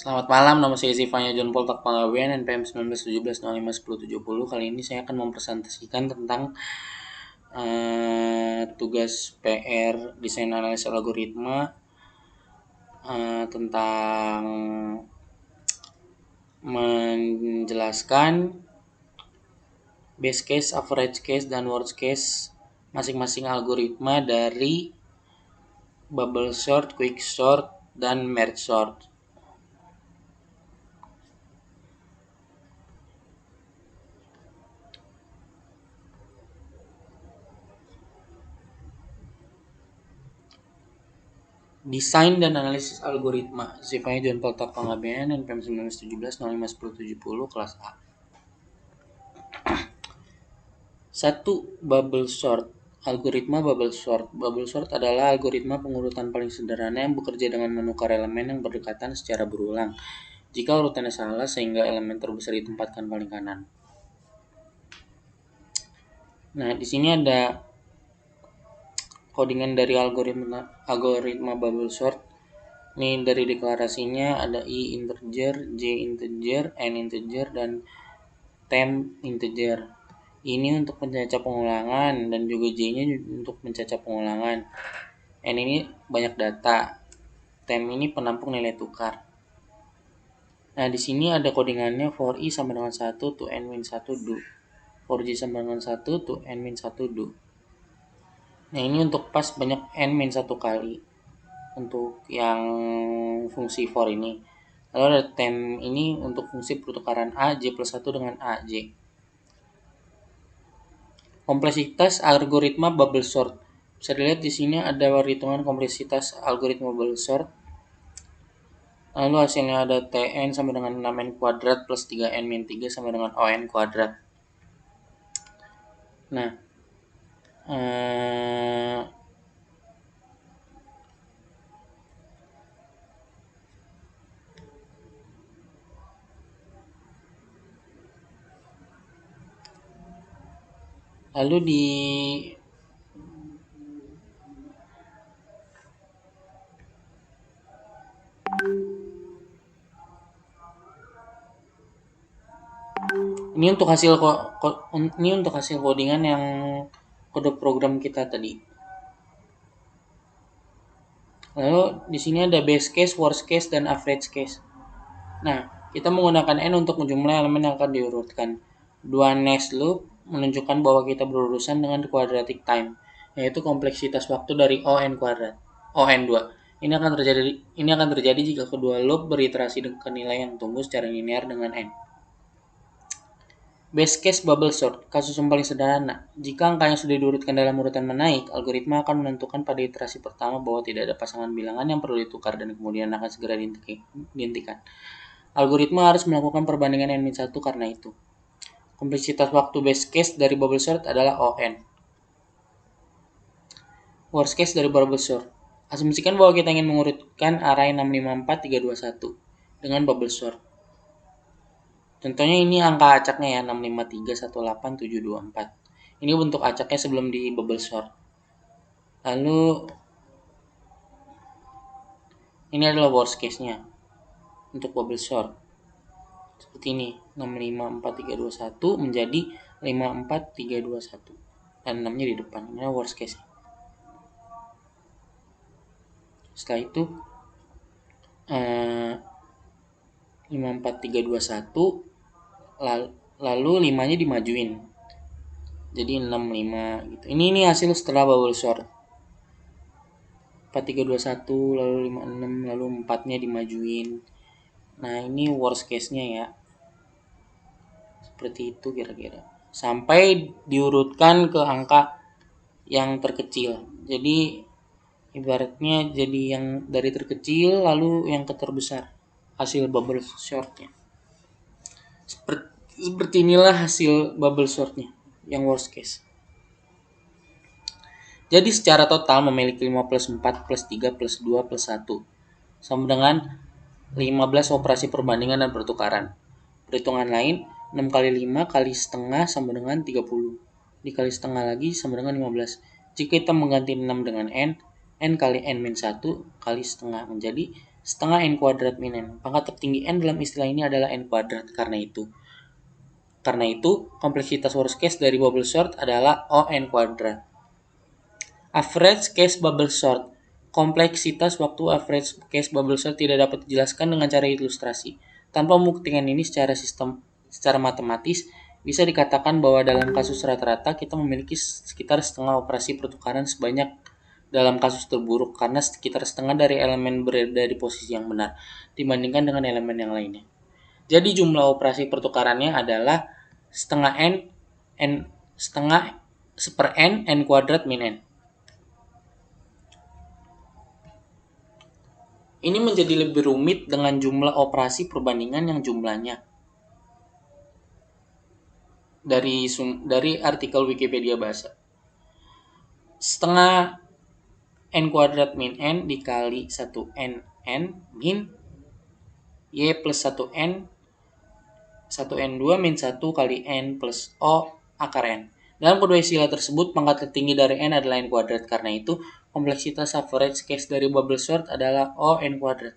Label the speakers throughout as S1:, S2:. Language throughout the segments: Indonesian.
S1: Selamat malam, nama saya Zivanya John Paul Takpangawian, NPM 1917051070. Kali ini saya akan mempresentasikan tentang tugas PR desain analisis algoritma tentang menjelaskan base case, average case, dan worst case masing-masing algoritma dari bubble sort, quick sort, dan merge sort. Desain dan analisis algoritma. Sifanya John Paul Takpangawian, NPM 1917051070, kelas A. 1. Bubble sort. Algoritma bubble sort. Bubble sort adalah algoritma pengurutan paling sederhana yang bekerja dengan menukar elemen yang berdekatan secara berulang. Jika urutannya salah sehingga elemen terbesar ditempatkan paling kanan. Nah, di sini ada codingan dari algoritma bubble sort. Ini dari deklarasinya ada I integer, J integer, N integer, dan temp integer. Ini untuk mencacah pengulangan dan juga J-nya untuk mencacah pengulangan. N ini banyak data. Temp ini penampung nilai tukar. Nah, di sini ada codingannya for I sama dengan 1 to n-1 do. For J sama dengan 1 to n-1 do. Nah, ini untuk pas banyak n-1 kali. Untuk yang fungsi for ini. Lalu ada temp ini untuk fungsi pertukaran A, J plus 1 dengan A, J. Kompleksitas algoritma bubble sort. Bisa dilihat di sini ada perhitungan kompleksitas algoritma bubble sort. Lalu hasilnya ada Tn sama dengan 6n kuadrat plus 3n min 3 sama dengan On kuadrat. Nah, lalu di ini untuk hasil codingan yang kode program kita tadi. Lalu di sini ada base case, worst case, dan average case. Nah, kita menggunakan n untuk menjumlah elemen yang akan diurutkan. 2 next loop menunjukkan bahwa kita berurusan dengan quadratic time, yaitu kompleksitas waktu dari On kuadrat, On2. Ini akan terjadi jika kedua loop beriterasi dengan nilai yang tumbuh secara linear dengan n. Base case bubble sort, kasus yang paling sederhana. Jika angka yang sudah diurutkan dalam urutan menaik, algoritma akan menentukan pada iterasi pertama bahwa tidak ada pasangan bilangan yang perlu ditukar dan kemudian akan segera dihentikan. Algoritma harus melakukan perbandingan n-1 karena itu. Kompleksitas waktu base case dari bubble sort adalah On. Worst case dari bubble sort. Asumsikan bahwa kita ingin mengurutkan array 654321 dengan bubble sort. Contohnya ini angka acaknya ya, 653187724. Ini bentuk acaknya sebelum di bubble sort. Lalu ini adalah worst case-nya untuk bubble sort. Seperti ini, 654321 menjadi 54321. Dan 6-nya di depan. Ini adalah worst case. Setelah itu 54321 lalu 5-nya dimajuin. Jadi 65 gitu. Ini hasil setelah bubble sort. 4321 lalu 56 lalu 4-nya dimajuin. Nah, ini worst case-nya ya. Seperti itu kira-kira. Sampai diurutkan ke angka yang terkecil. Jadi ibaratnya jadi yang dari terkecil lalu yang ke terbesar. Hasil bubble sortnya. Seperti inilah hasil bubble sortnya yang worst case. Jadi secara total memiliki 5 plus 4 plus 3 plus 2 plus 1 sama dengan 15 operasi perbandingan dan pertukaran. Perhitungan lain, 6 kali 5 kali setengah sama dengan 30. Dikali setengah lagi sama dengan 15. Jika kita mengganti 6 dengan n kali n-1 kali setengah menjadi setengah n kuadrat min n. Pangkat tertinggi n dalam istilah ini adalah n kuadrat. Karena itu, kompleksitas worst case dari bubble sort adalah ON kuadrat. Average case bubble sort. Kompleksitas waktu average case bubble sort tidak dapat dijelaskan dengan cara ilustrasi. Tanpa membuktikan ini secara matematis, bisa dikatakan bahwa dalam kasus rata-rata kita memiliki sekitar setengah operasi pertukaran sebanyak dalam kasus terburuk karena sekitar setengah dari elemen berada di posisi yang benar dibandingkan dengan elemen yang lainnya. Jadi jumlah operasi pertukarannya adalah setengah seper n kuadrat min n. Ini menjadi lebih rumit dengan jumlah operasi perbandingan yang jumlahnya. Dari artikel Wikipedia bahasa. Setengah n kuadrat min n dikali 1n min y plus 1n 1n2 min 1 kali n plus o akar n. Dalam kedua istilah tersebut, pangkat tertinggi dari n adalah n kuadrat. Karena itu, kompleksitas average case dari bubble sort adalah O n kuadrat.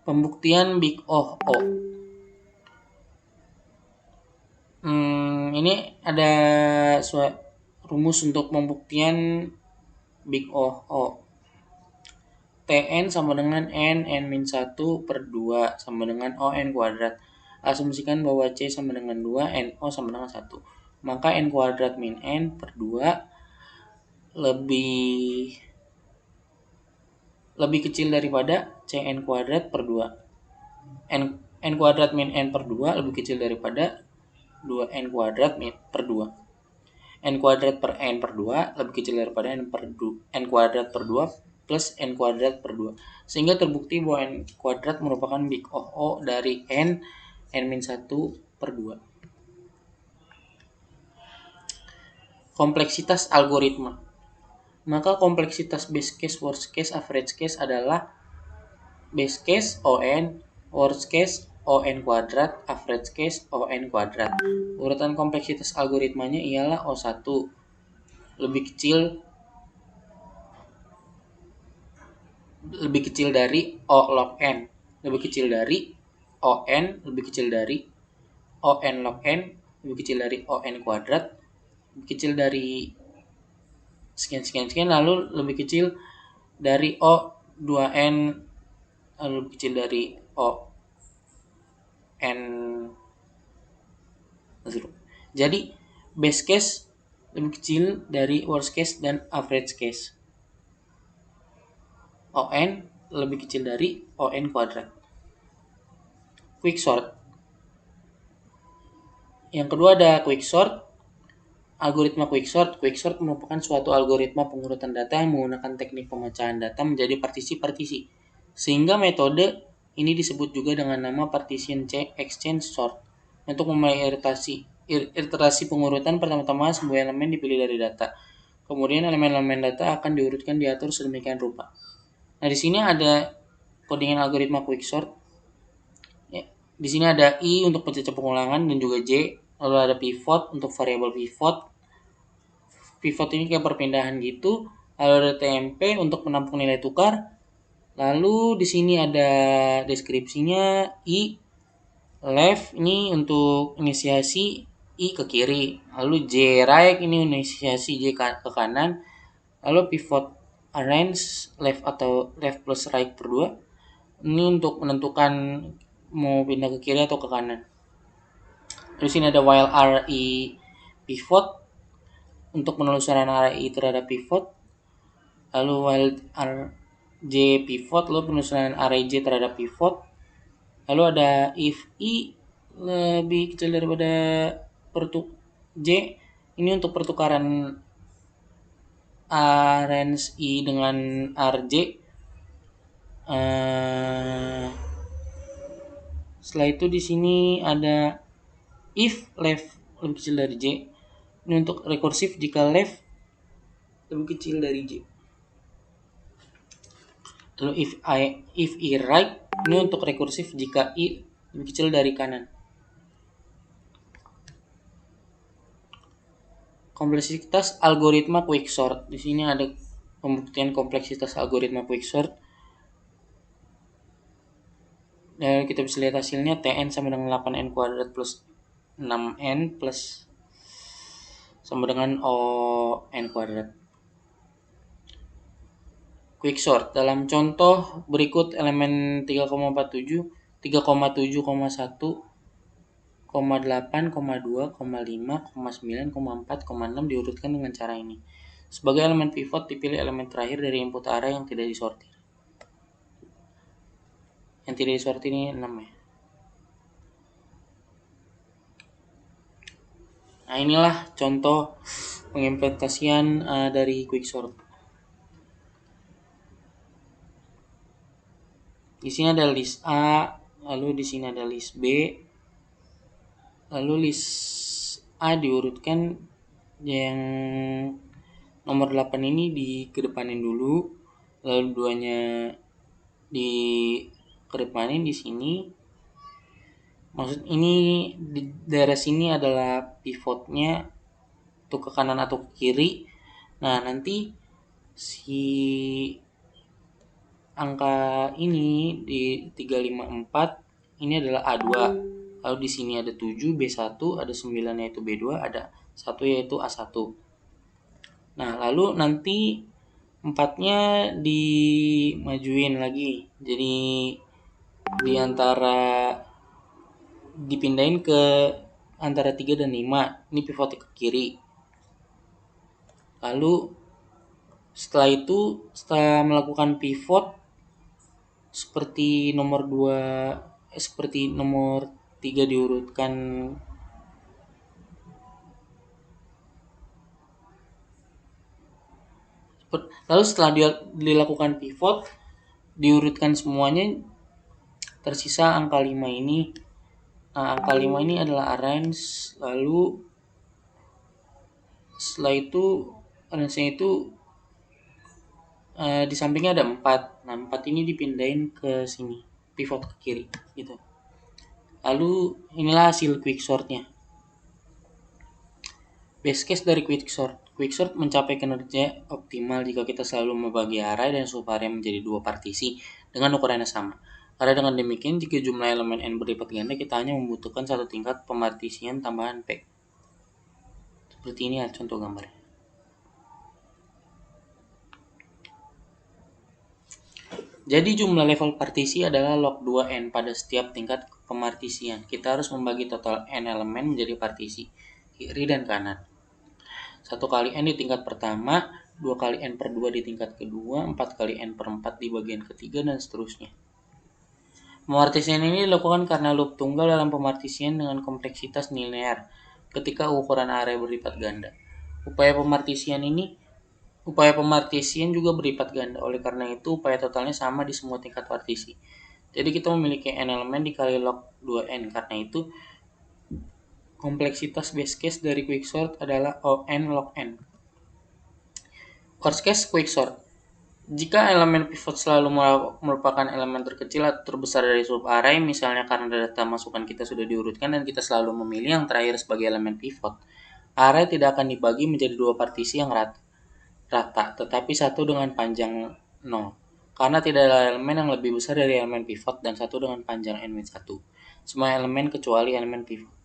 S1: Pembuktian Big O. Ini ada rumus untuk pembuktian Big O. Tn sama dengan n-1 per 2 sama dengan On kuadrat. Asumsikan bahwa C sama dengan 2, NO sama dengan 1. Maka n kuadrat min n per 2 lebih kecil daripada Cn kuadrat per 2. N kuadrat min n per 2 lebih kecil daripada 2n kuadrat per 2. N kuadrat per n per 2 lebih kecil daripada n kuadrat per 2 plus n kuadrat per 2. Sehingga terbukti bahwa n kuadrat merupakan Big O dari n-1 per 2. Kompleksitas algoritma. Maka kompleksitas base case, worst case, average case adalah base case On, worst case On kuadrat, average case On kuadrat. Urutan kompleksitas algoritmanya ialah O1 lebih kecil dari O log n, lebih kecil dari On, lebih kecil dari On log n, lebih kecil dari On kuadrat, lebih kecil dari sekian, lalu lebih kecil dari O2n, lalu lebih kecil dari ON. Jadi base case lebih kecil dari worst case dan average case. On lebih kecil dari On kuadrat. Quicksort. Yang kedua ada quicksort. Algoritma quicksort. Quicksort merupakan suatu algoritma pengurutan data yang menggunakan teknik pemecahan data menjadi partisi-partisi. Sehingga metode ini disebut juga dengan nama partition exchange sort. Untuk memulai iterasi pengurutan, pertama-tama sebuah elemen dipilih dari data. Kemudian elemen-elemen data akan diurutkan diatur sedemikian rupa. Nah, di sini ada kodingan algoritma quicksort. Ya, di sini ada I untuk pencecah pengulangan dan juga J. Lalu ada pivot untuk variabel pivot. Pivot ini kayak perpindahan gitu. Lalu ada TMP untuk menampung nilai tukar. Lalu di sini ada deskripsinya I left ini untuk inisiasi I ke kiri. Lalu J right ini inisiasi J ke kanan. Lalu pivot arrange left atau left plus right per 2. Ini untuk menentukan mau pindah ke kiri atau ke kanan. Terus ini ada while RI pivot untuk penelusuran RI terhadap pivot. Lalu while RJ pivot, lalu penelusuran RJ terhadap pivot. Lalu ada if I lebih kecil daripada J, ini untuk pertukaran arrange I dengan RJ. Setelah itu di sini ada if left lebih kecil dari J. Ini untuk rekursif jika left lebih kecil dari J. Lalu if I right ini untuk rekursif jika I lebih kecil dari kanan. Kompleksitas algoritma quicksort. Di sini ada pembuktian kompleksitas algoritma quicksort. Dan kita bisa lihat hasilnya Tn sama dengan 8n kuadrat plus 6n plus sama dengan On kuadrat. Quicksort. Dalam contoh berikut elemen 3,47, 3,7,1, 8, 2, 5, 9, 4, 6 diurutkan dengan cara ini. Sebagai elemen pivot dipilih elemen terakhir dari input array yang tidak disortir. Yang tidak disortir ini 6 ya. Nah, inilah contoh pengimplementasian dari quicksort. Di sini ada list A, lalu di sini ada list B, lalu list A diurutkan yang nomor 8 ini dikedepanin dulu, lalu duanya dikedepanin di sini. Maksud ini di daerah sini adalah pivotnya atau ke kanan atau ke kiri. Nah, nanti si angka ini di 354 ini adalah A2. Lalu di sini ada 7 B1, ada 9 yaitu B2, ada 1 yaitu A1. Nah, lalu nanti 4-nya dimajuin lagi. Jadi di antara dipindahin ke antara 3 dan 5. Ini pivotnya ke kiri. Lalu setelah itu, setelah melakukan pivot seperti nomor 3 diurutkan lalu setelah dia dilakukan pivot diurutkan semuanya, tersisa angka 5 ini. Nah, angka 5 ini adalah arrange, lalu setelah itu arrange-nya itu di sampingnya ada 4. Nah, 4 ini dipindahin ke sini, pivot ke kiri gitu. Lalu inilah hasil quicksortnya. Base case dari quicksort. Quicksort mencapai kinerja optimal jika kita selalu membagi array dan subarray menjadi 2 partisi dengan ukuran yang sama. Karena dengan demikian, jika jumlah elemen n berlipat ganda, kita hanya membutuhkan satu tingkat pemartisian tambahan P. Seperti ini ya contoh gambarnya. Jadi jumlah level partisi adalah log 2n pada setiap tingkat pemartisian. Kita harus membagi total n elemen menjadi partisi, kiri dan kanan. 1 kali n di tingkat pertama, 2 kali n per 2 di tingkat kedua, 4 kali n per 4 di bagian ketiga, dan seterusnya. Pemartisian ini dilakukan karena loop tunggal dalam pemartisian dengan kompleksitas linear ketika ukuran array berlipat ganda. Upaya pemartisian juga berlipat ganda, oleh karena itu upaya totalnya sama di semua tingkat partisi. Jadi kita memiliki n elemen dikali log 2n, karena itu kompleksitas base case dari quicksort adalah On log n. Worst case quicksort. Jika elemen pivot selalu merupakan elemen terkecil atau terbesar dari subarray, misalnya karena data masukan kita sudah diurutkan dan kita selalu memilih yang terakhir sebagai elemen pivot, array tidak akan dibagi menjadi 2 partisi yang rata, tetapi satu dengan panjang 0. Karena tidak ada elemen yang lebih besar dari elemen pivot dan satu dengan panjang n-1. Semua elemen kecuali elemen pivot.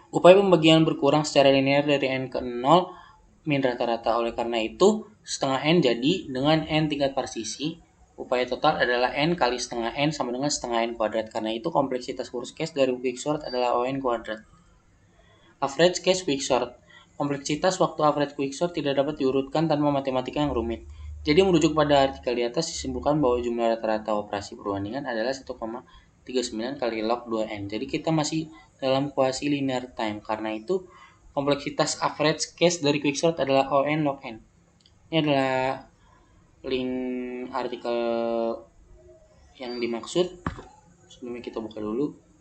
S1: Upaya pembagian berkurang secara linear dari n ke 0 min rata-rata. Oleh karena itu, setengah n jadi dengan n tingkat partisi. Upaya total adalah n kali setengah n sama dengan setengah n kuadrat. Karena itu kompleksitas worst case dari quicksort adalah On kuadrat. Average case quicksort. Kompleksitas waktu average quicksort tidak dapat diurutkan tanpa matematika yang rumit. Jadi merujuk pada artikel di atas disimpulkan bahwa jumlah rata-rata operasi perbandingan adalah 1,39 kali log 2n. Jadi kita masih dalam kuasi linear time. Karena itu kompleksitas average case dari quicksort adalah On log n. Ini adalah link artikel yang dimaksud. Sebelumnya kita buka dulu.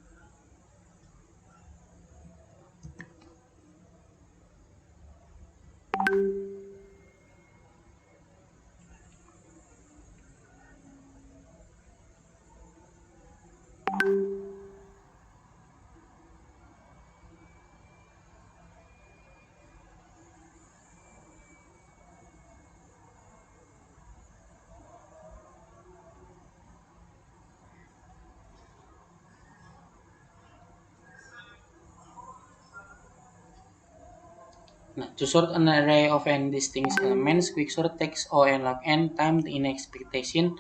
S1: Nah, to sort an array of n distinct elements, quicksort takes O n log n times the expectation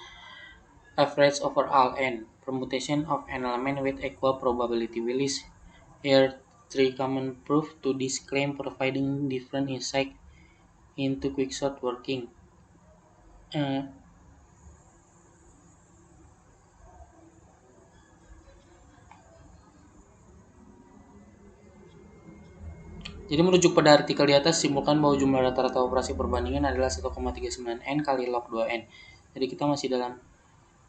S1: average over all n permutation of an element with equal probability. We list here three common proof to this claim, providing different insight into quicksort working. Jadi merujuk pada artikel di atas, simpulkan bahwa jumlah rata-rata operasi perbandingan adalah 1,39 n kali log 2n. Jadi kita masih dalam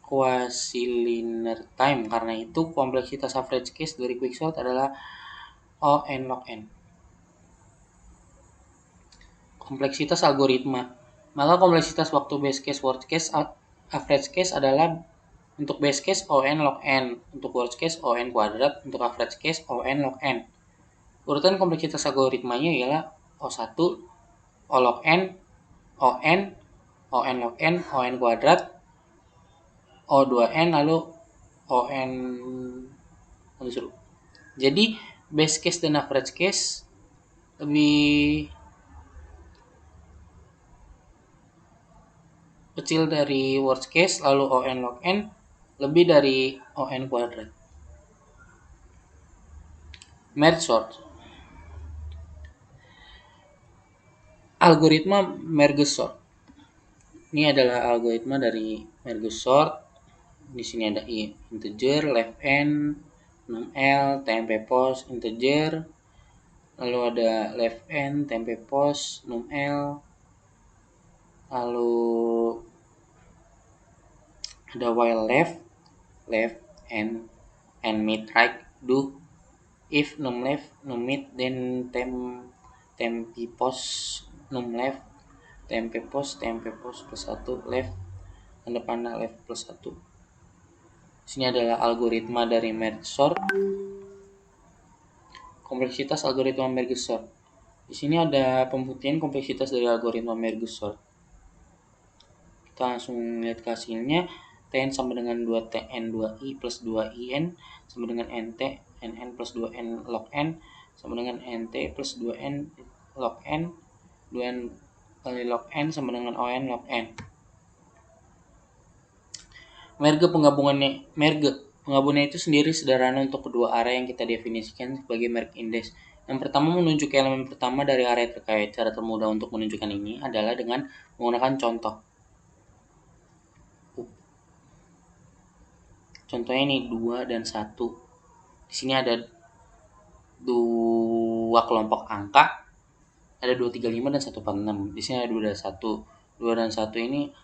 S1: quasi-linear time, karena itu kompleksitas average case dari quicksort adalah O n log n. Kompleksitas algoritma. Maka kompleksitas waktu base case, worst case, average case adalah untuk base case O n log n, untuk worst case O n kuadrat, untuk average case O n log n. Urutan kompleksitas algoritmanya ialah O1, O log n, ON, ON log n, ON kuadrat, O2n, lalu ON seru. Jadi base case dan average case lebih kecil dari worst case, lalu ON log n lebih dari ON kuadrat. Merge sort. Algoritma merge sort. Ini adalah algoritma dari merge sort. Di sini ada integer, left n, num-l, temp post, integer. Lalu ada left n, temp post, num-l. Lalu ada while left and mid right do if num left num mid then temp post num left temp post plus 1 left dan depannya left plus 1. Sini adalah algoritma dari merge sort. Kompleksitas algoritma merge sort. Di sini ada pembuktian kompleksitas dari algoritma merge sort. Kita langsung lihat ke hasilnya. Tn sama dengan 2tn 2i plus 2in sama dengan nt nn plus 2n log n sama dengan nt plus 2n log n 2n kali log n sama dengan on log n. Merge penggabungannya itu sendiri sederhana untuk kedua array yang kita definisikan sebagai merge index. Yang pertama menunjuk elemen pertama dari array terkait. Cara termudah untuk menunjukkan ini adalah dengan menggunakan contoh. Contohnya ini 2 dan 1. Di sini ada dua kelompok angka. Ada 235 dan 146. Di sini ada 2 dan 1. 2 dan 1 ini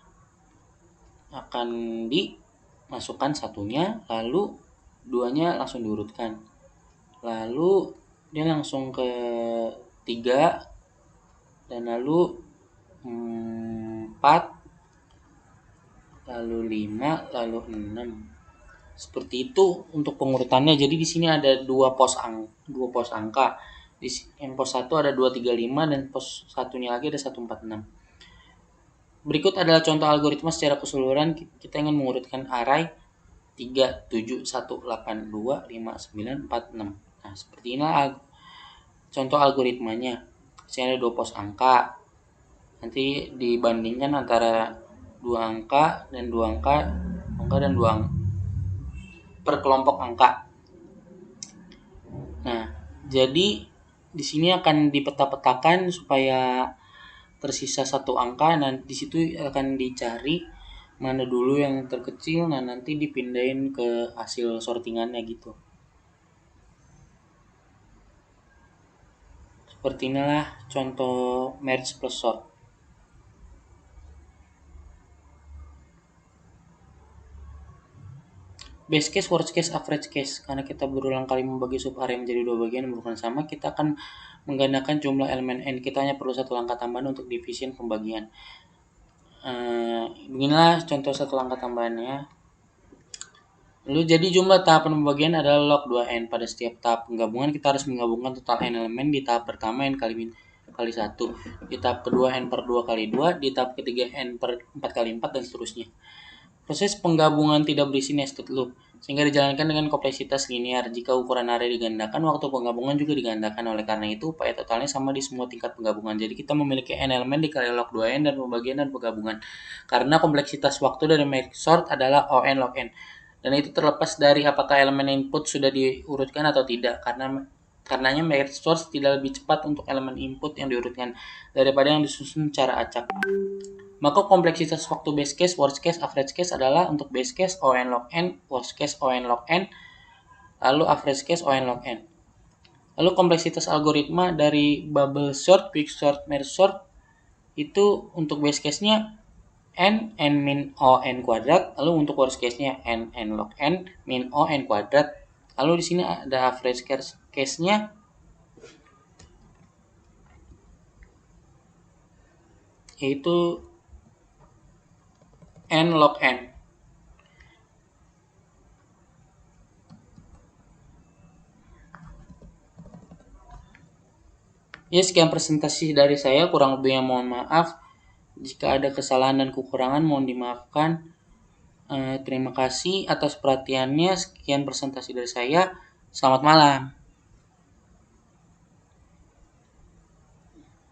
S1: akan dimasukkan satunya, lalu 2-nya langsung diurutkan. Lalu dia langsung ke 3 dan lalu 4 lalu 5 lalu 6. Seperti itu untuk pengurutannya. Jadi di sini ada dua pos angka. Di yang pos 1 ada 235 dan pos satunya lagi ada 146. Berikut adalah contoh algoritma secara keseluruhan. Kita ingin mengurutkan array 3 7 1 8 2 5 9 4 6. Nah, seperti inilah contoh algoritmanya. Di sini ada dua pos angka. Nanti dibandingkan antara dua angka dan dua angka dan dua angka per kelompok angka. Nah, jadi di sini akan dipeta-petakan supaya tersisa satu angka. Nah, di situ akan dicari mana dulu yang terkecil. Nah, nanti dipindahin ke hasil sortingannya gitu. Seperti inilah contoh merge plus sort. Base case, worst case, average case. Karena kita berulang kali membagi subarray menjadi dua bagian yang bukan sama, kita akan menggandakan jumlah elemen n. Kita hanya perlu satu langkah tambahan untuk division pembagian. Beginilah contoh satu langkah tambahannya. Lalu jadi jumlah tahapan pembagian adalah log 2n. Pada setiap tahap penggabungan kita harus menggabungkan total n elemen. Di tahap pertama n kali 1, di tahap kedua n per 2 kali 2, di tahap ketiga n per 4 kali 4 dan seterusnya. Proses penggabungan tidak berisi nested loop, sehingga dijalankan dengan kompleksitas linear. Jika ukuran area digandakan, waktu penggabungan juga digandakan. Oleh karena itu, upaya totalnya sama di semua tingkat penggabungan. Jadi kita memiliki n elemen dikali log 2n dan pembagian dan penggabungan. Karena kompleksitas waktu dari merge sort adalah O(n) log n. Dan itu terlepas dari apakah elemen input sudah diurutkan atau tidak. Karenanya merge sort tidak lebih cepat untuk elemen input yang diurutkan daripada yang disusun secara acak. Maka kompleksitas waktu base case, worst case, average case adalah untuk base case O(n) log n, worst case O(n) log n, lalu average case O(n) log n. Lalu kompleksitas algoritma dari bubble sort, quick sort, merge sort itu untuk base case-nya n min O n kuadrat, lalu untuk worst case-nya n log n min O n kuadrat. Lalu di sini ada average case-nya yaitu n log n. Ya, sekian presentasi dari saya, kurang lebihnya mohon maaf. Jika ada kesalahan dan kekurangan mohon dimaafkan. Terima kasih atas perhatiannya. Sekian presentasi dari saya. Selamat malam.